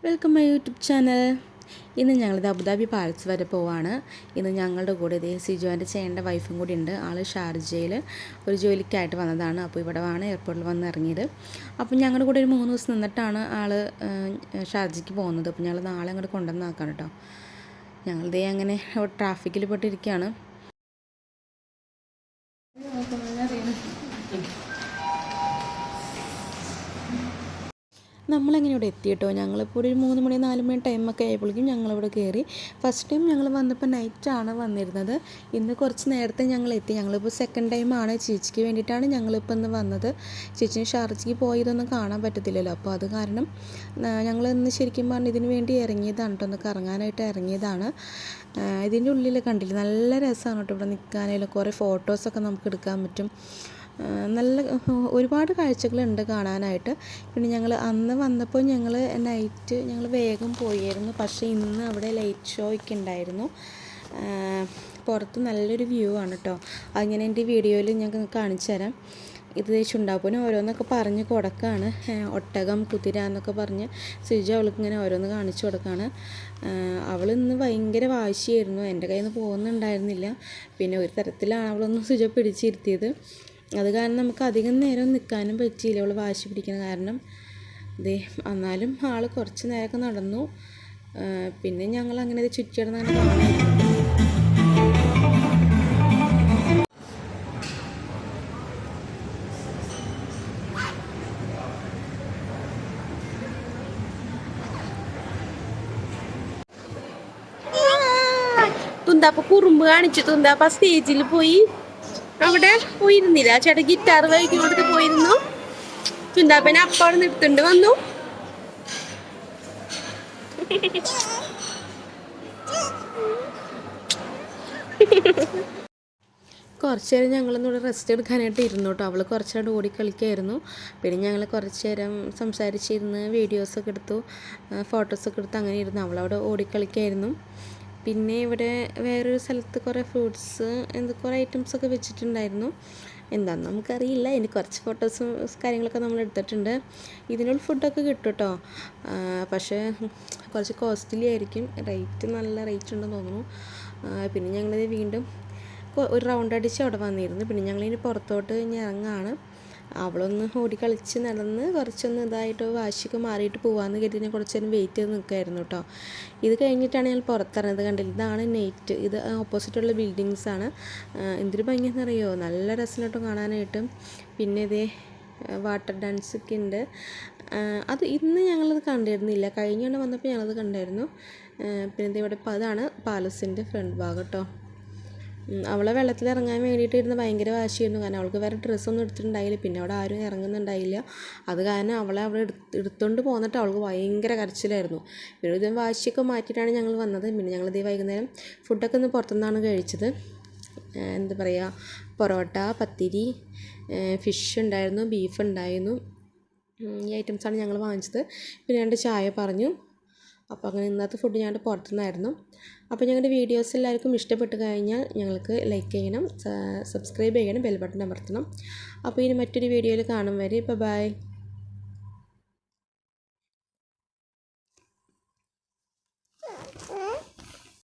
Welcome my YouTube channel. ഇന്ന് ഞങ്ങളിത് Abu Dhabi palace വരെ പോവാണ്. ഇന്ന് ഞങ്ങളുടെ കൂടെ ഇതേ സിജോൻ്റെ ചേട്ടൻ്റെ വൈഫും കൂടി ഉണ്ട്. ആൾ ഷാർജയിൽ ഒരു ജോലിക്കായിട്ട് വന്നതാണ്. അപ്പോൾ ഇവിടെ ആണ് എയർപോർട്ടിൽ വന്ന് ഇറങ്ങിയത്. അപ്പം ഞങ്ങളുടെ കൂടെ ഒരു 3 ദിവസം നിന്നിട്ടാണ് ആൾ ഷാർജയ്ക്ക് പോകുന്നത്. അപ്പോൾ ഞങ്ങൾ നാളെ അങ്ങോട്ട് കൊണ്ടുവന്നാക്കാം കേട്ടോ. ഞങ്ങളിതേ അങ്ങനെ ട്രാഫിക്കിൽ പെട്ടിരിക്കുകയാണ്. നമ്മളെങ്ങനെ ഇവിടെ എത്തിയിട്ടോ. ഞങ്ങളിപ്പോൾ ഒരു 3 മണി 4 മണി ടൈമൊക്കെ ആയപ്പോഴേക്കും ഞങ്ങളിവിടെ കയറി. ഫസ്റ്റ് ടൈം ഞങ്ങൾ വന്നപ്പോൾ നൈറ്റാണ് വന്നിരുന്നത്. ഇന്ന് കുറച്ച് നേരത്തെ ഞങ്ങൾ എത്തി. ഞങ്ങളിപ്പോൾ സെക്കൻഡ് ടൈമാണ്. ചേച്ചിക്ക് വേണ്ടിയിട്ടാണ് ഞങ്ങളിപ്പോൾ ഇന്ന് വന്നത്. ചേച്ചിന് ഷാർജയ്ക്ക് പോയതൊന്നും കാണാൻ പറ്റത്തില്ലല്ലോ. അപ്പോൾ അത് കാരണം ഞങ്ങൾ ഇന്ന് ശരിക്കും പറഞ്ഞാൽ ഇതിന് വേണ്ടി ഇറങ്ങിയതാണ് കേട്ടോ. ഒന്ന് കറങ്ങാനായിട്ട് ഇറങ്ങിയതാണ്. ഇതിൻ്റെ ഉള്ളിൽ കണ്ടില്ല, നല്ല രസമാണ് കേട്ടോ ഇവിടെ നിൽക്കാനായാലും. കുറേ ഫോട്ടോസൊക്കെ നമുക്ക് എടുക്കാൻ പറ്റും. നല്ല ഒരുപാട് കാഴ്ചകളുണ്ട് കാണാനായിട്ട്. പിന്നെ ഞങ്ങൾ അന്ന് വന്നപ്പോൾ ഞങ്ങൾ നൈറ്റ് ഞങ്ങൾ വേഗം പോയായിരുന്നു. പക്ഷേ ഇന്ന് അവിടെ ലൈറ്റ് ഷോ ഒക്കെ ഉണ്ടായിരുന്നു. പുറത്ത് നല്ലൊരു വ്യൂ ആണ് കേട്ടോ. അങ്ങനെ എൻ്റെ വീഡിയോയിൽ ഞങ്ങൾ കാണിച്ചു തരാം. ഇത് ചുണ്ടാപ്പൂന് ഓരോന്നൊക്കെ പറഞ്ഞ് കൊടുക്കുകയാണ്. ഒട്ടകം കുതിര എന്നൊക്കെ പറഞ്ഞ് സിജു അവൾക്ക് ഇങ്ങനെ ഓരോന്ന് കാണിച്ചു കൊടുക്കുകയാണ്. അവൾ ഇന്ന് ഭയങ്കര വാശിയായിരുന്നു. എൻ്റെ കയ്യിൽ നിന്ന് പോകുന്നുണ്ടായിരുന്നില്ല. പിന്നെ ഒരു തരത്തിലാണ് അവളൊന്ന് സിജു പിടിച്ചിരുത്തിയത്. അത് കാരണം നമുക്ക് അധികം നേരം നിൽക്കാനും പറ്റിയില്ല, അവൾ വാശി പിടിക്കുന്ന കാരണം. എന്നാലും ആൾ കുറച്ച് നേരമൊക്കെ നടന്നു. പിന്നെ ഞങ്ങൾ അങ്ങനെ ഇത് ചുറ്റിയിടുന്ന കാണാൻ. തുന്താപ്പ കുറുമ്പ് കാണിച്ചു. തുന്താപ്പ സ്റ്റേജിൽ പോയി അവിടെ പോയിരുന്നില്ല. ചേട്ടൻ ഗിറ്റാർ വഴിക്കും കൊടുത്ത് പോയിരുന്നു. ചുന്താപ്പനെ അപ്പോൾ നിർത്തുണ്ട് വന്നു. കുറച്ച് നേരം ഞങ്ങളിന്നിവിടെ റെസ്റ്റ് എടുക്കാനായിട്ട് ഇരുന്നു കേട്ടോ. അവൾ കുറച്ച് നേരം ഓടിക്കളിക്കായിരുന്നു. പിന്നെ ഞങ്ങൾ കുറച്ച് നേരം സംസാരിച്ചിരുന്ന് വീഡിയോസൊക്കെ എടുത്തു, ഫോട്ടോസൊക്കെ എടുത്ത് അങ്ങനെ ഇരുന്നു. അവളവിടെ ഓടിക്കളിക്കായിരുന്നു. പിന്നെ ഇവിടെ വേറൊരു സ്ഥലത്ത് കുറേ ഫ്രൂട്ട്സ് കുറേ ഐറ്റംസൊക്കെ വെച്ചിട്ടുണ്ടായിരുന്നു. എന്താണെന്ന് നമുക്കറിയില്ല. ഇനി കുറച്ച് ഫോട്ടോസും കാര്യങ്ങളൊക്കെ നമ്മൾ എടുത്തിട്ടുണ്ട്. ഇതിനുള്ള ഫുഡൊക്കെ കിട്ടും കേട്ടോ. പക്ഷേ കുറച്ച് കോസ്റ്റ്ലി ആയിരിക്കും. റേറ്റ് നല്ല റേറ്റ് ഉണ്ടെന്ന് തോന്നുന്നു. പിന്നെ ഞങ്ങളിത് വീണ്ടും ഒരു റൗണ്ട് അടിച്ച് അവിടെ വന്നിരുന്നു. പിന്നെ ഞങ്ങളിനി പുറത്തോട്ട് ഇനി ഇറങ്ങാണ്. അവളൊന്ന് ഓടിക്കളിച്ച് നടന്ന് കുറച്ചൊന്ന് ഇതായിട്ട് വാശിയൊക്കെ മാറിയിട്ട് പോകാമെന്ന് കരുതി ഞാൻ കുറച്ച് നേരം വെയിറ്റ് ചെയ്ത് നിൽക്കുമായിരുന്നു കേട്ടോ. ഇത് കഴിഞ്ഞിട്ടാണ് ഞാൻ പുറത്തിറങ്ങുന്നത്. കണ്ടില്ല, ഇതാണ് നൈറ്റ്. ഇത് ഓപ്പോസിറ്റുള്ള ബിൽഡിങ്സാണ്. എന്തൊരു ഭംഗിയെന്നറിയോ, നല്ല രസം കേട്ടോ കാണാനായിട്ട്. പിന്നെ ഇതേ വാട്ടർ ഡാൻസൊക്കെ ഉണ്ട്. അത് ഇന്ന് ഞങ്ങളത് കണ്ടിരുന്നില്ല, കഴിഞ്ഞ വന്നപ്പോൾ ഞങ്ങളത് കണ്ടായിരുന്നു. പിന്നെ ഇവിടെ അതാണ് പാലസിൻ്റെ ഫ്രണ്ട് ഭാഗം കേട്ടോ. അവളെ വെള്ളത്തിൽ ഇറങ്ങാൻ വേണ്ടിയിട്ട് ഇരുന്ന് ഭയങ്കര വാശിയായിരുന്നു. കാരണം അവൾക്ക് വേറെ ഡ്രസ്സൊന്നും എടുത്തിട്ടുണ്ടായില്ല. പിന്നെ അവിടെ ആരും ഇറങ്ങുന്നുണ്ടായില്ല. അത് കാരണം അവളെ അവിടെ എടുത്തുകൊണ്ട് പോന്നിട്ട് അവൾക്ക് ഭയങ്കര കരച്ചിലായിരുന്നു. പിന്നെ ഇത് വാശിയൊക്കെ മാറ്റിയിട്ടാണ് ഞങ്ങൾ വന്നത്. പിന്നെ ഞങ്ങളിതേ വൈകുന്നേരം ഫുഡൊക്കെ ഒന്ന് പുറത്തുനിന്നാണ് കഴിച്ചത്. എന്താ പറയുക, പൊറോട്ട, പത്തിരി, ഫിഷ് ഉണ്ടായിരുന്നു, ബീഫ് ഉണ്ടായിരുന്നു. ഈ ഐറ്റംസാണ് ഞങ്ങൾ വാങ്ങിച്ചത്. പിന്നെ 2 ചായ പറഞ്ഞു. അപ്പോൾ അങ്ങനെ ഇന്നത്തെ ഫുഡ് ഞങ്ങളുടെ പുറത്തുനിന്നായിരുന്നു. അപ്പോൾ ഞങ്ങളുടെ വീഡിയോസ് എല്ലാവർക്കും ഇഷ്ടപ്പെട്ട് കഴിഞ്ഞാൽ ഞങ്ങൾക്ക് ലൈക്ക് ചെയ്യണം, സബ്സ്ക്രൈബ് ചെയ്യണം, ബെൽ ബട്ടൺ അമർത്തണം. അപ്പോൾ ഇനി മറ്റൊരു വീഡിയോയിൽ കാണും വരെ ബൈ.